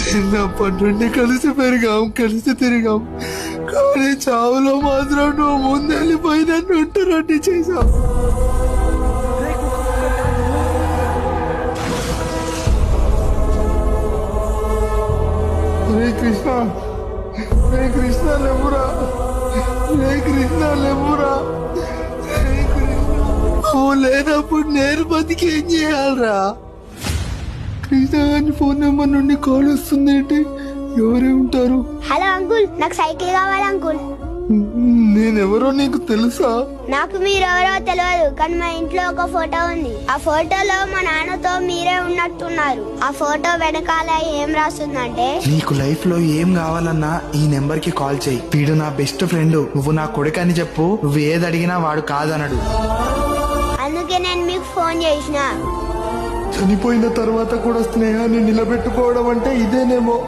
చిన్నప్పటి నుండి కలిసి కలిసి తిరిగాం. కానీ చావులో మాత్రం నువ్వు ముందెళ్ళిపోయి నన్ను ఒంటరి చేశావు. హరే కృష్ణ, హరే కృష్ణ లేవురా, హరే కృష్ణ లేవురా, హరే కృష్ణ. నువ్వు లేనప్పుడు నేను బతికి ఏం చేయాలరా? కృష్ణ గారి ఫోన్ నెంబర్ నుండి కాల్ వస్తుంది ఏంటి? ఎవరే ఉంటారు? హలో అంకుల్, నాకు సైకిల్ కావాలి అంకుల్. నేనెవరో నీకు తెలుసా? నాకు మీరెవరో తెలియదు, కానీ మా ఇంట్లో ఒక ఫోటో ఉంది. ఆ ఫోటోలో మా నాన్నతో మీరే ఉన్నట్టున్నారు. ఆ ఫోటో వెనకాల ఏం రాస్తుందంటే, నీకు లైఫ్ లో ఏం కావాలన్నా ఈ నెంబర్ కి కాల్ చేయి. వీడు నా బెస్ట్ ఫ్రెండ్, నువ్వు నా కొడుకు అని చెప్పు. నువ్వు ఏది అడిగినా వాడు కాదనడు. అందుకే నేను మీకు ఫోన్ చేసిన. చనిపోయిన తర్వాత కూడా స్నేహాన్ని నిలబెట్టుకోవడం అంటే ఇదేనేమో.